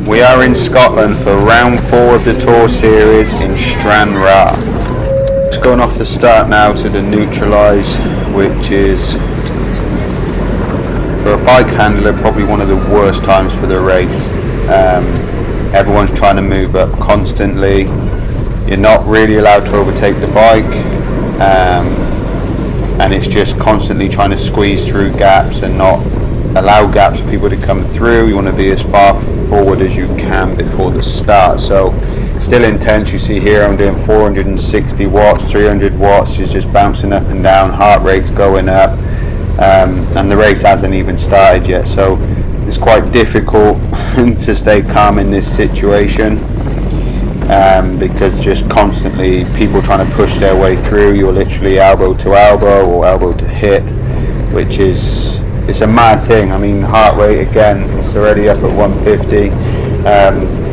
We are in Scotland for round 4 of the Tour Series in Stranraer. It's going off the start now to the neutralise, which is, for a bike handler, probably one of the worst times for the race. Everyone's trying to move up constantly. You're not really allowed to overtake the bike, and it's just constantly trying to squeeze through gaps and not allow gaps for people to come through. You want to be as far forward as you can before the start. So still intense. You see here I'm doing 460 watts, 300 watts, is just bouncing up and down, heart rate's going up, and the race hasn't even started yet, so it's quite difficult to stay calm in this situation, because just constantly people trying to push their way through. You're literally elbow to elbow or elbow to hip, which is, it's a mad thing. I mean, heart rate again, it's already up at 150.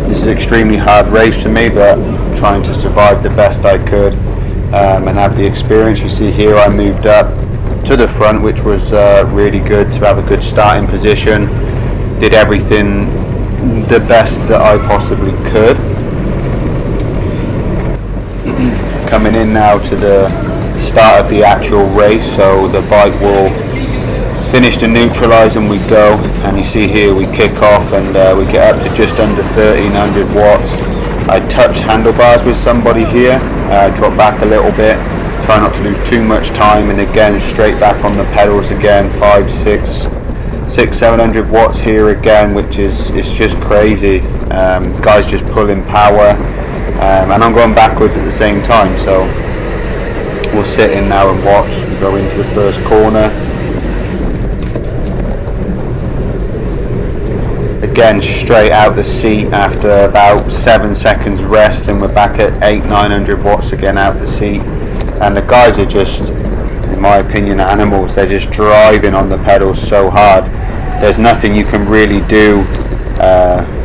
This is an extremely hard race for me, but trying to survive the best I could, and have the experience. You see here I moved up to the front, which was really good to have a good starting position. Did everything the best that I possibly could. Coming in now to the start of the actual race, so the bike will finish the neutralise and we go, and you see here we kick off and we get up to just under 1300 watts. I touch handlebars with somebody here, drop back a little bit, try not to lose too much time, and again straight back on the pedals again, 700 watts here again, which is, it's just crazy. Guys just pulling power, and I'm going backwards at the same time, so we'll sit in now and watch and go into the first corner. Again straight out the seat after about 7 seconds rest, and we're back at 800-900 watts again out the seat, and the guys are just, in my opinion, animals. They're just driving on the pedals so hard. There's nothing you can really do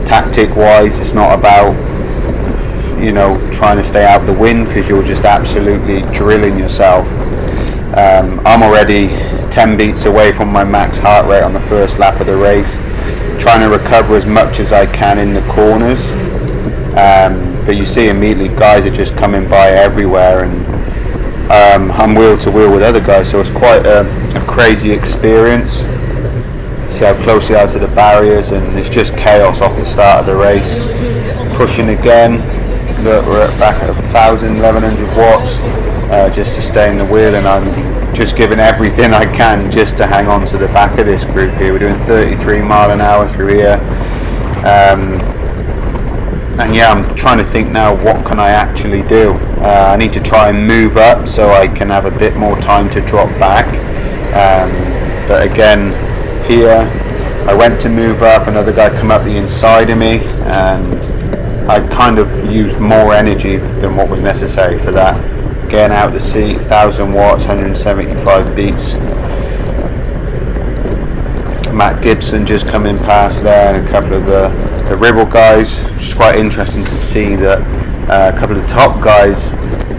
tactic wise. It's not about, you know, trying to stay out the wind, because you're just absolutely drilling yourself. I'm already 10 beats away from my max heart rate on the first lap of the race, trying to recover as much as I can in the corners, but you see immediately guys are just coming by everywhere, and I'm wheel to wheel with other guys, so it's quite a crazy experience. See how close they are to the barriers, and it's just chaos off the start of the race. Pushing again, look, we're back at 1100 watts, just to stay in the wheel, and I'm just giving everything I can just to hang on to the back of this group here. We're doing 33 mile an hour through here, and yeah, I'm trying to think now, what can I actually do? I need to try and move up so I can have a bit more time to drop back, but again here I went to move up, another guy come up the inside of me, and I kind of used more energy than what was necessary for that. Getting out the seat, 1000 watts, 175 beats. Matt Gibson just coming past there, and a couple of the Ribble guys, which is quite interesting to see that a couple of the top guys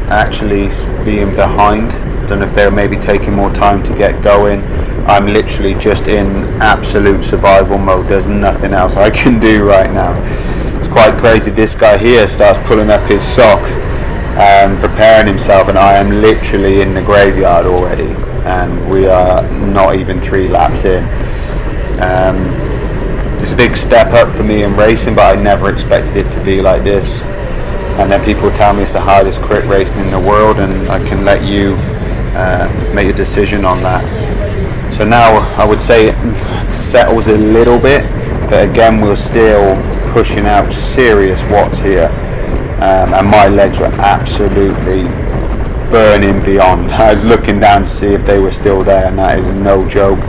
actually being behind. Don't know if they're maybe taking more time to get going. I'm literally just in absolute survival mode. There's nothing else I can do right now. It's quite crazy. This guy here starts pulling up his sock and preparing himself, and I am literally in the graveyard already, and we are not even 3 laps in. It's a big step up for me in racing, but I never expected it to be like this. And then people tell me it's the hardest crit racing in the world, and I can let you make a decision on that. So now I would say it settles a little bit, but again we're still pushing out serious watts here, and my legs were absolutely burning beyond. I was looking down to see if they were still there, and that is no joke.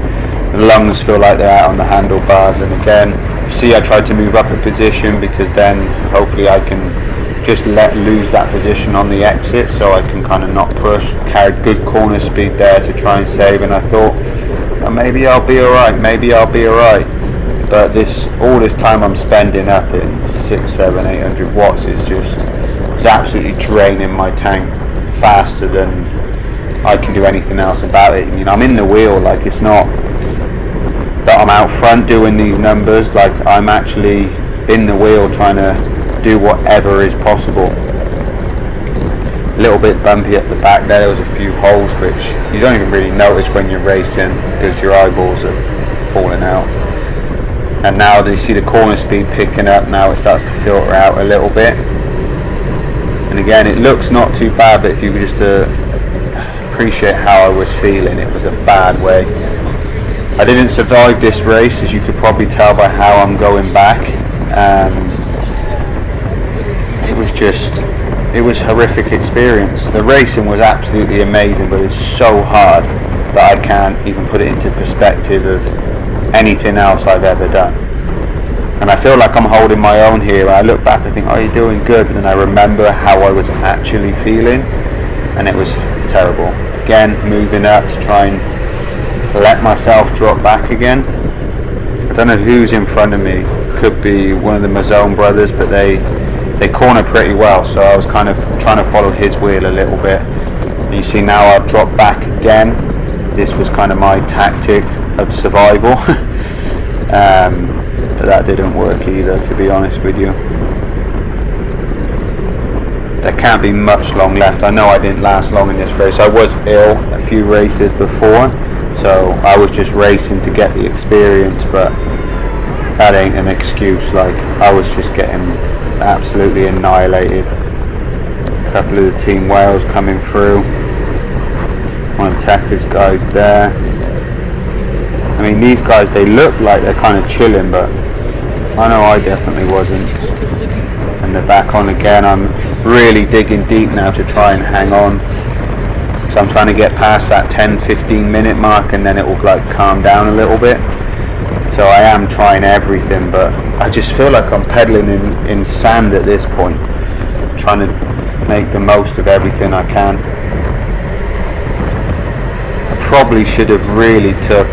The lungs feel like they're out on the handlebars, and again you see I tried to move up a position, because then hopefully I can just let loose that position on the exit, so I can kind of not push. Carried good corner speed there to try and save, and I thought, oh, maybe I'll be alright, but all this time I'm spending up in 600, 700, 800 watts is just, it's absolutely draining my tank faster than I can do anything else about it. You know, I'm in the wheel, like, it's not that I'm out front doing these numbers, like I'm actually spin the wheel trying to do whatever is possible. A little bit bumpy at the back there was a few holes which you don't even really notice when you're racing because your eyeballs are falling out. And now you see the corner speed picking up, now it starts to filter out a little bit. And again, it looks not too bad, but if you could just appreciate how I was feeling, it was a bad way. I didn't survive this race, as you could probably tell by how I'm going back. It was horrific experience. The racing was absolutely amazing, but it's so hard that I can't even put it into perspective of anything else I've ever done. And I feel like I'm holding my own here. I look back and think, oh, you're doing good, but then I remember how I was actually feeling, and it was terrible. Again, moving up to try and let myself drop back again. I don't know who's in front of me. Could be one of the Mazzone brothers, but they corner pretty well, so I was kind of trying to follow his wheel a little bit. And you see now I've dropped back again. This was kind of my tactic of survival. But that didn't work either, to be honest with you. There can't be much long left. I know I didn't last long in this race. I was ill a few races before, so I was just racing to get the experience, but that ain't an excuse. Like, I was just getting absolutely annihilated. A couple of the Team Wales coming through. One of Tekker's guys there. I mean, these guys, they look like they're kind of chilling, but I know I definitely wasn't. And they're back on again. I'm really digging deep now to try and hang on. So I'm trying to get past that 10-15 minute mark, and then it will like calm down a little bit. So I am trying everything, but I just feel like I'm pedaling in sand at this point. Trying to make the most of everything I can. I probably should have really took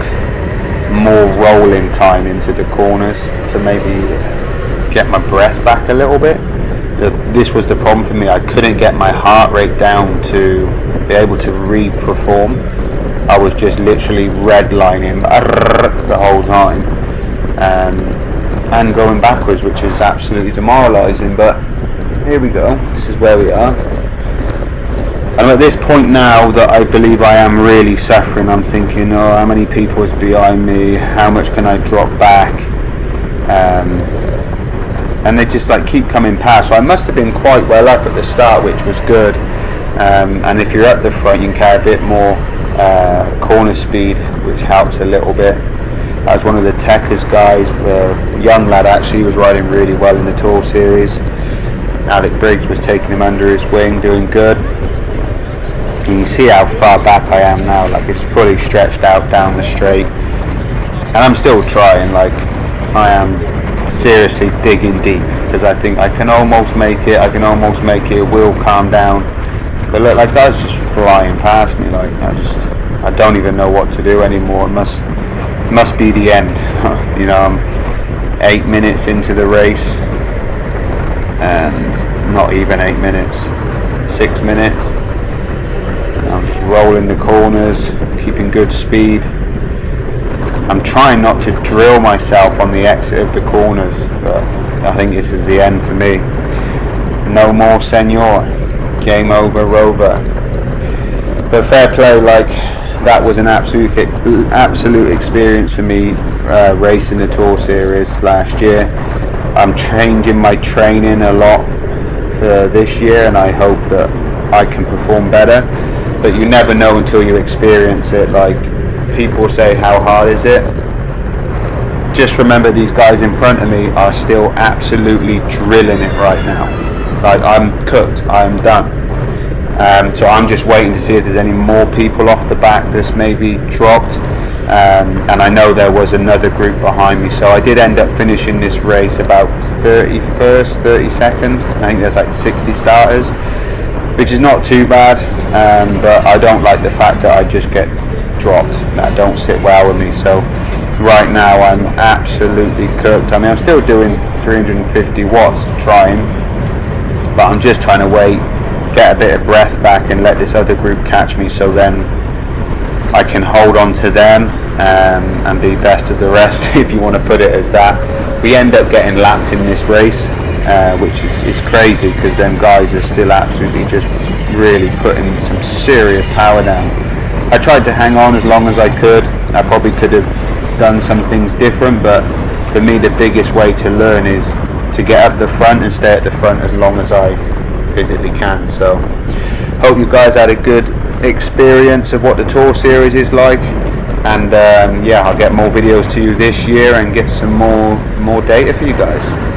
more rolling time into the corners to maybe get my breath back a little bit. This was the problem for me. I couldn't get my heart rate down to be able to re-perform. I was just literally redlining the whole time and going backwards, which is absolutely demoralising, but here we go. This is where we are. I'm at this point now that I believe I am really suffering. I'm thinking, oh, how many people is behind me? How much can I drop back? And they just like keep coming past. So I must have been quite well up at the start, which was good. And if you're at the front, you can carry a bit more corner speed, which helps a little bit. That was one of the Tekker's guys, a young lad actually, was riding really well in the Tour Series. Alec Briggs was taking him under his wing, doing good. And you see how far back I am now, like it's fully stretched out down the straight. And I'm still trying, like I am seriously digging deep, because I think I can almost make it, it will calm down. But look, like guys just flying past me, like I don't even know what to do anymore. It must be the end. You know, I'm 8 minutes into the race, and not even 8 minutes, 6 minutes. I'm just rolling the corners, keeping good speed. I'm trying not to drill myself on the exit of the corners, but I think this is the end for me. No more, senor. Game over, Rover. But fair play, like that was an absolute experience for me, racing the Tour Series last year. I'm changing my training a lot for this year, and I hope that I can perform better. But you never know until you experience it. Like, people say, how hard is it? Just remember, these guys in front of me are still absolutely drilling it right now. Like, I'm cooked, I'm done. So I'm just waiting to see if there's any more people off the back that's maybe dropped. And I know there was another group behind me, so I did end up finishing this race about 31st, 32nd. I think there's like 60 starters, which is not too bad, but I don't like the fact that I just get dropped. That don't sit well with me. So right now I'm absolutely cooked. I mean, I'm still doing 350 watts trying, but I'm just trying to wait, get a bit of breath back, and let this other group catch me, so then I can hold on to them and be best of the rest, if you want to put it as that. we end up getting lapped in this race, which is crazy because them guys are still absolutely just really putting some serious power down. I tried to hang on as long as I could. I probably could have done some things different, but for me the biggest way to learn is to get up the front and stay at the front as long as I physically can. So hope you guys had a good experience of what the Tour Series is like, and yeah, I'll get more videos to you this year and get some more data for you guys.